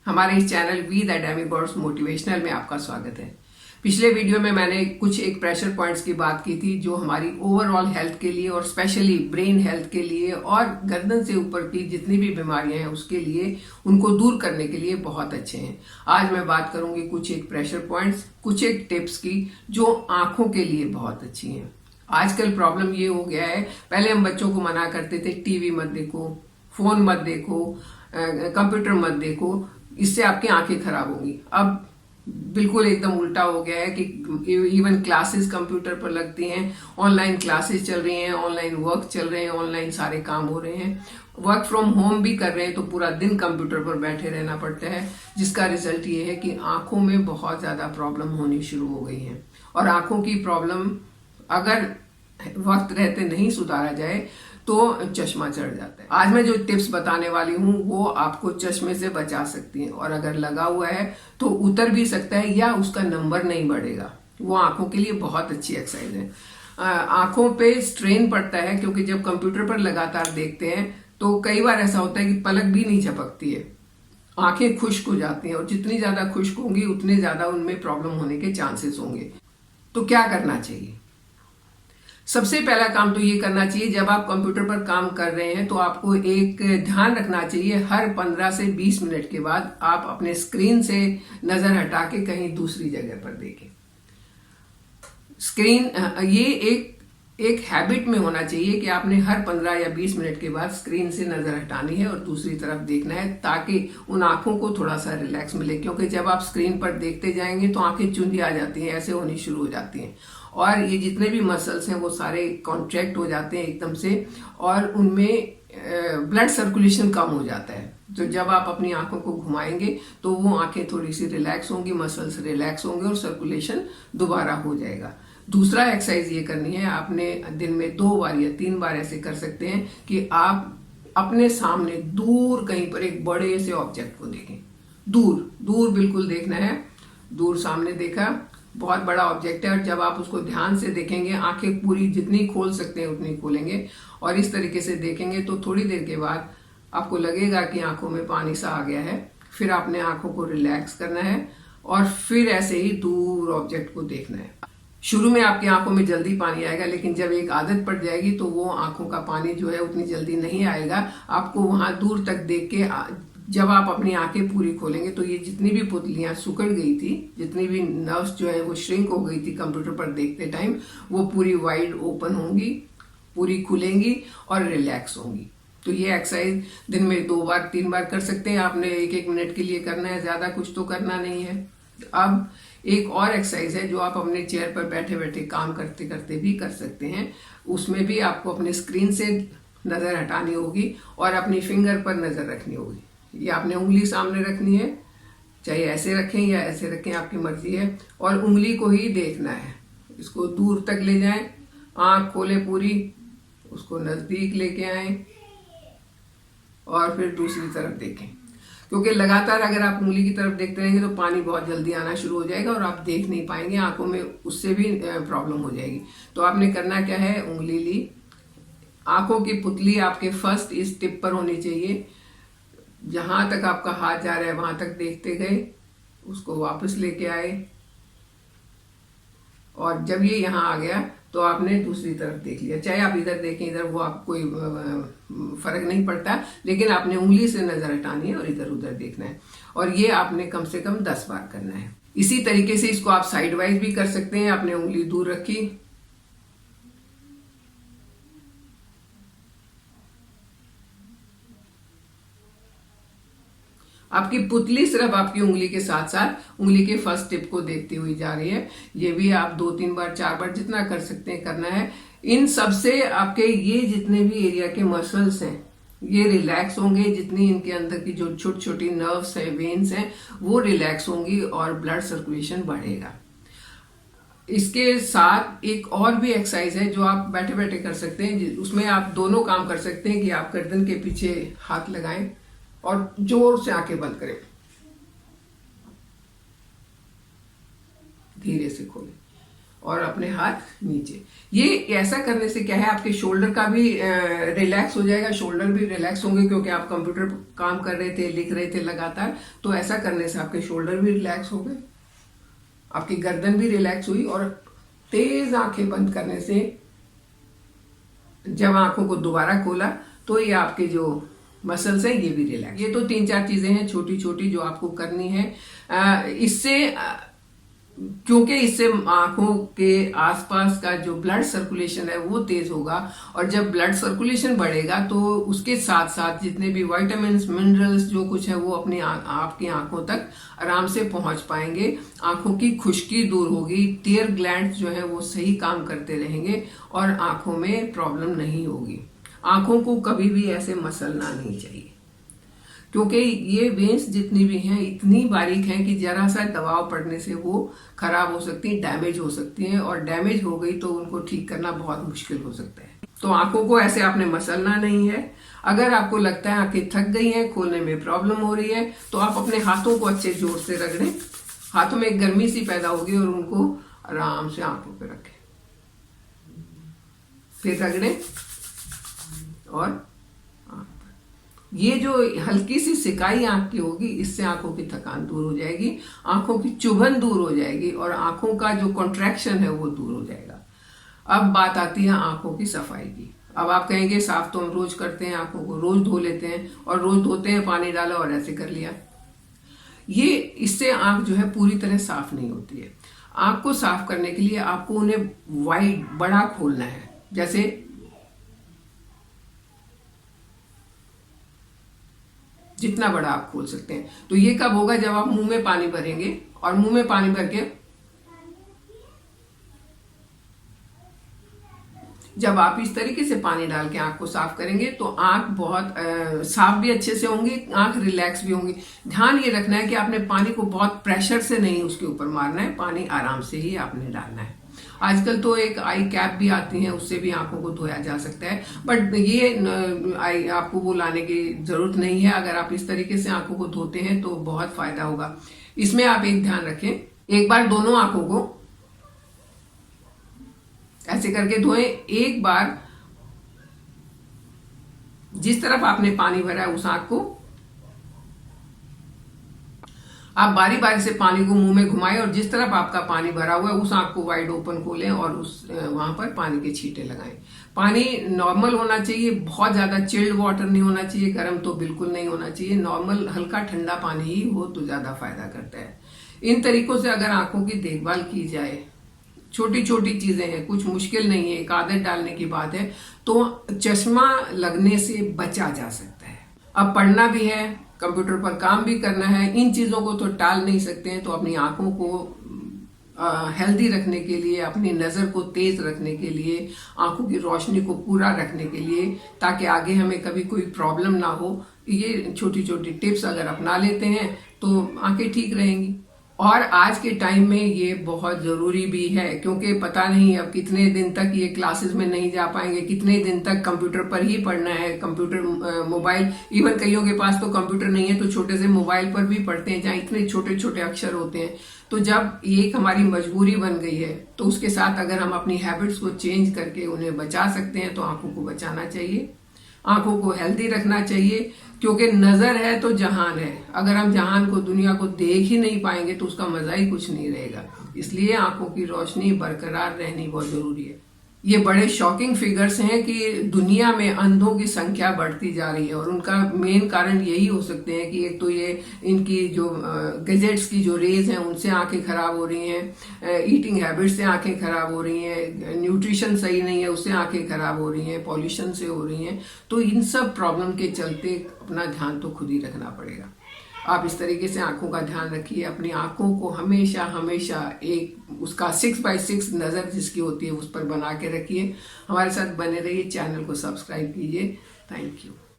हमारे इस channel we the demigods motivational में आपका स्वागत है। पिछले वीडियो में मैंने कुछ एक प्रेशर पॉइंट्स की बात की थी जो हमारी ओवरऑल हेल्थ के लिए और स्पेशली ब्रेन हेल्थ के लिए और गर्दन से ऊपर की जितनी भी बीमारियां हैं उसके लिए उनको दूर करने के लिए बहुत अच्छे हैं। आज मैं बात करूंगी कुछ एक प्रेशर पॉइंट्स, कुछ एक टिप्स की जो आंखों के लिए बहुत अच्छी हैं। आजकल प्रॉब्लम ये हो गया है, पहले हम बच्चों को मना करते थे टीवी मत देखो, फोन मत देखो, कंप्यूटर मत देखो, इससे आपकी आंखें खराब होंगी। अब बिल्कुल एकदम उल्टा हो गया है कि इवन क्लासेस कंप्यूटर पर लगती हैं, ऑनलाइन क्लासेस चल रही हैं, ऑनलाइन वर्क चल रहे हैं, ऑनलाइन सारे काम हो रहे हैं, वर्क फ्रॉम होम भी कर रहे हैं तो पूरा दिन कंप्यूटर पर बैठे रहना पड़ता है, जिसका रिजल्ट ये है कि आंखों में बहुत ज्यादा प्रॉब्लम होनी शुरू हो गई है। और आंखों की प्रॉब्लम अगर वक्त रहते नहीं सुधारा जाए तो चश्मा चढ़ जाता है। आज मैं जो टिप्स बताने वाली हूँ वो आपको चश्मे से बचा सकती हैं, और अगर लगा हुआ है तो उतर भी सकता है या उसका नंबर नहीं बढ़ेगा। वो आंखों के लिए बहुत अच्छी एक्सरसाइज है। आंखों पे स्ट्रेन पड़ता है क्योंकि जब कंप्यूटर पर लगातार देखते हैं तो कई बार ऐसा होता है कि पलक भी नहीं झपकती है, आंखें खुश्क हो जाती हैं, और जितनी ज्यादा खुश्क होंगी उतने ज्यादा उनमें प्रॉब्लम होने के चांसेस होंगे। तो क्या करना चाहिए? सबसे पहला काम तो ये करना चाहिए, जब आप कंप्यूटर पर काम कर रहे हैं तो आपको एक ध्यान रखना चाहिए, हर 15 से 20 मिनट के बाद आप अपने स्क्रीन से नजर हटा के कहीं दूसरी जगह पर देखें। स्क्रीन ये एक हैबिट में होना चाहिए कि आपने हर 15 या 20 मिनट के बाद स्क्रीन से नजर हटानी है और दूसरी तरफ देखना है, ताकि उन आंखों को थोड़ा सा रिलैक्स मिले। क्योंकि जब आप स्क्रीन पर देखते जाएंगे तो आंखें चुंधी आ जाती हैं, ऐसे होनी शुरू हो जाती हैं, और ये जितने भी मसल्स हैं वो सारे कॉन्ट्रैक्ट हो जाते हैं एकदम से, और उनमें ब्लड सर्कुलेशन कम हो जाता है। तो जब आप अपनी आंखों को घुमाएंगे तो वो आंखें थोड़ी सी रिलैक्स होंगी, मसल्स रिलैक्स होंगे और सर्कुलेशन दोबारा हो जाएगा। दूसरा एक्सरसाइज ये करनी है, आपने दिन में 2 बार या 3 बार ऐसे कर सकते हैं कि आप अपने सामने दूर कहीं पर एक बड़े से ऑब्जेक्ट को देखें। दूर दूर बिल्कुल देखना है, दूर सामने देखा, बहुत बड़ा ऑब्जेक्ट है, और जब आप उसको ध्यान से देखेंगे, आंखें पूरी जितनी खोल सकते हैं उतनी खोलेंगे, और इस तरीके से देखेंगे तो थोड़ी देर के बाद आपको लगेगा कि आंखों में पानी सा आ गया है। फिर आपने आंखों को रिलैक्स करना है और फिर ऐसे ही दूर ऑब्जेक्ट को देखना है। शुरू में आपकी आंखों में जल्दी पानी आएगा, लेकिन जब एक आदत पड़ जाएगी तो वो आंखों का पानी जो है उतनी जल्दी नहीं आएगा। आपको वहां दूर तक देख के जब आप अपनी आंखें पूरी खोलेंगे तो ये जितनी भी पुतलियां सुकड़ गई थी, जितनी भी नर्व्स जो है वो श्रिंक हो गई थी कंप्यूटर पर देखते टाइम, वो पूरी वाइड ओपन होंगी, पूरी खुलेंगी और रिलैक्स होंगी। तो ये एक्सरसाइज दिन में 2 बार 3 बार कर सकते हैं। आपने 1-1 मिनट के लिए करना है, ज्यादा कुछ तो करना नहीं है। अब एक और एक्सरसाइज है जो आप अपने चेयर पर बैठे बैठे काम करते करते भी कर सकते हैं। उसमें भी आपको अपने स्क्रीन से नजर हटानी होगी और अपनी फिंगर पर नजर रखनी होगी। ये आपने उंगली सामने रखनी है, चाहे ऐसे रखें या ऐसे रखें, आपकी मर्जी है, और उंगली को ही देखना है। इसको दूर तक ले जाएं, आंख खोले पूरी, उसको नजदीक लेके आए और फिर दूसरी तरफ देखें। क्योंकि लगातार अगर आप उंगली की तरफ देखते रहेंगे तो पानी बहुत जल्दी आना शुरू हो जाएगा और आप देख नहीं पाएंगे, आंखों में उससे भी प्रॉब्लम हो जाएगी। तो आपने करना क्या है, उंगली ली, आंखों की पुतली आपके फर्स्ट इस टिप पर होनी चाहिए, जहां तक आपका हाथ जा रहा है वहां तक देखते गए, उसको वापस लेके आए, और जब ये यहाँ आ गया तो आपने दूसरी तरफ देख लिया। चाहे आप इधर देखें इधर, वो आपको कोई फर्क नहीं पड़ता, लेकिन आपने उंगली से नजर हटानी है और इधर उधर देखना है, और ये आपने कम से कम 10 बार करना है। इसी तरीके से इसको आप साइड वाइज भी कर सकते हैं। आपने उंगली दूर रखी, आपकी पुतली सिर्फ आपकी उंगली के साथ साथ उंगली के फर्स्ट टिप को देखती हुई जा रही है। ये भी आप 2-3 बार 4 बार जितना कर सकते हैं करना है। इन सबसे आपके ये जितने भी एरिया के मसल्स हैं ये रिलैक्स होंगे, जितनी इनके अंदर की जो छोटी छोटी नर्व्स है, वेन्स हैं, वो रिलैक्स होंगी और ब्लड सर्कुलेशन बढ़ेगा। इसके साथ एक और भी एक्सरसाइज है जो आप बैठे बैठे कर सकते हैं। उसमें आप दोनों काम कर सकते हैं कि आप गर्दन के पीछे हाथ लगाएं और जोर से आंखें बंद करें, धीरे से खोलें, और अपने हाथ नीचे। ये ऐसा करने से क्या है, आपके शोल्डर का भी रिलैक्स हो जाएगा, शोल्डर भी रिलैक्स होंगे क्योंकि आप कंप्यूटर पर काम कर रहे थे, लिख रहे थे लगातार। तो ऐसा करने से आपके शोल्डर भी रिलैक्स हो गए, आपकी गर्दन भी रिलैक्स हुई। और तेज आंखें बंद करने से जब आंखों को दोबारा खोला तो ये आपके जो मसल्स हैं ये भी रिलैक्स। ये तो 3-4 चीजें हैं छोटी छोटी जो आपको करनी है। इससे क्योंकि इससे आंखों के आसपास का जो ब्लड सर्कुलेशन है वो तेज होगा, और जब ब्लड सर्कुलेशन बढ़ेगा तो उसके साथ साथ जितने भी विटामिन्स, मिनरल्स जो कुछ है वो अपनी आपकी आंखों तक आराम से पहुंच पाएंगे। आंखों की खुश्की दूर होगी, टीयर ग्लैंड्स जो है वो सही काम करते रहेंगे और आंखों में प्रॉब्लम नहीं होगी। आंखों को कभी भी ऐसे मसलना नहीं चाहिए, क्योंकि ये वेन्स जितनी भी हैं इतनी बारीक हैं कि जरा सा दबाव पड़ने से वो खराब हो सकती हैं, डैमेज हो सकती हैं, और डैमेज हो गई तो उनको ठीक करना बहुत मुश्किल हो सकता है। तो आंखों को ऐसे आपने मसलना नहीं है। अगर आपको लगता है आंखें थक गई हैं, खोलने में प्रॉब्लम हो रही है, तो आप अपने हाथों को अच्छे जोर से रगड़ें। हाथों में एक गर्मी सी पैदा होगी और उनको आराम से आंखों पे रखें, फिर रगड़ें। और ये जो हल्की सी सिकाई आंख की होगी, इससे आंखों की थकान दूर हो जाएगी, आंखों की चुभन दूर हो जाएगी और आंखों का जो कॉन्ट्रैक्शन है वो दूर हो जाएगा। अब बात आती है आंखों की सफाई की। अब आप कहेंगे साफ तो हम रोज करते हैं, आंखों को रोज धो लेते हैं, और रोज धोते हैं, पानी डाला और ऐसे कर लिया। ये इससे आंख जो है पूरी तरह साफ नहीं होती है। आंख को साफ करने के लिए आपको उन्हें वाइड, बड़ा खोलना है। जैसे जितना बड़ा आप खोल सकते हैं। तो ये कब होगा, जब आप मुंह में पानी भरेंगे, और मुंह में पानी भर के जब आप इस तरीके से पानी डाल के आंख को साफ करेंगे तो आंख बहुत साफ भी अच्छे से होंगी, आंख रिलैक्स भी होंगी। ध्यान ये रखना है कि आपने पानी को बहुत प्रेशर से नहीं उसके ऊपर मारना है, पानी आराम से ही आपने डालना है। आजकल तो एक आई कैप भी आती है, उससे भी आंखों को धोया जा सकता है, बट ये आपको वो लाने की जरूरत नहीं है। अगर आप इस तरीके से आंखों को धोते हैं तो बहुत फायदा होगा। इसमें आप एक ध्यान रखें, एक बार दोनों आंखों को ऐसे करके धोएं। एक बार जिस तरफ आपने पानी भरा है उस आंख को आप बारी बारी से पानी को मुंह में घुमाएं, और जिस तरफ आपका पानी भरा हुआ है उस आंख को वाइड ओपन खोलें और वहां पर पानी के छींटे लगाएं। पानी नॉर्मल होना चाहिए, बहुत ज्यादा चिल्ड वाटर नहीं होना चाहिए, गर्म तो बिल्कुल नहीं होना चाहिए। नॉर्मल हल्का ठंडा पानी ही हो तो ज्यादा फायदा करता है। इन तरीकों से अगर आंखों की देखभाल की जाए, छोटी छोटी चीजें हैं, कुछ मुश्किल नहीं है, एक आदत डालने की बात है, तो चश्मा लगने से बचा जा सकता है। अब पढ़ना भी है, कंप्यूटर पर काम भी करना है, इन चीजों को तो टाल नहीं सकते हैं। तो अपनी आंखों को हेल्दी रखने के लिए, अपनी नजर को तेज रखने के लिए, आंखों की रोशनी को पूरा रखने के लिए, ताकि आगे हमें कभी कोई प्रॉब्लम ना हो, ये छोटी छोटी टिप्स अगर अपना लेते हैं तो आंखें ठीक रहेंगी। और आज के टाइम में ये बहुत जरूरी भी है, क्योंकि पता नहीं अब कितने दिन तक ये क्लासेस में नहीं जा पाएंगे, कितने दिन तक कंप्यूटर पर ही पढ़ना है। कंप्यूटर, मोबाइल, इवन कईयों के पास तो कंप्यूटर नहीं है तो छोटे से मोबाइल पर भी पढ़ते हैं, जहाँ इतने छोटे छोटे अक्षर होते हैं। तो जब ये एक हमारी मजबूरी बन गई है तो उसके साथ अगर हम अपनी हैबिट्स को चेंज करके उन्हें बचा सकते हैं तो आंखों को बचाना चाहिए, आंखों को हेल्दी रखना चाहिए, क्योंकि नजर है तो जहान है। अगर हम जहान को, दुनिया को देख ही नहीं पाएंगे तो उसका मजा ही कुछ नहीं रहेगा। इसलिए आंखों की रोशनी बरकरार रहनी बहुत जरूरी है। ये बड़े शॉकिंग फिगर्स हैं कि दुनिया में अंधों की संख्या बढ़ती जा रही है, और उनका मेन कारण यही हो सकते हैं कि एक तो ये इनकी जो गैजेट्स की जो रेज हैं उनसे आंखें खराब हो रही हैं, ईटिंग हैबिट से आंखें खराब हो रही हैं, न्यूट्रिशन सही नहीं है उससे आंखें खराब हो रही हैं, पॉल्यूशन से हो रही हैं। तो इन सब प्रॉब्लम के चलते अपना ध्यान तो खुद ही रखना पड़ेगा। आप इस तरीके से आंखों का ध्यान रखिए, अपनी आंखों को हमेशा हमेशा एक उसका 6x6 नजर जिसकी होती है उस पर बना के रखिए। हमारे साथ बने रहिए, चैनल को सब्सक्राइब कीजिए। Thank you.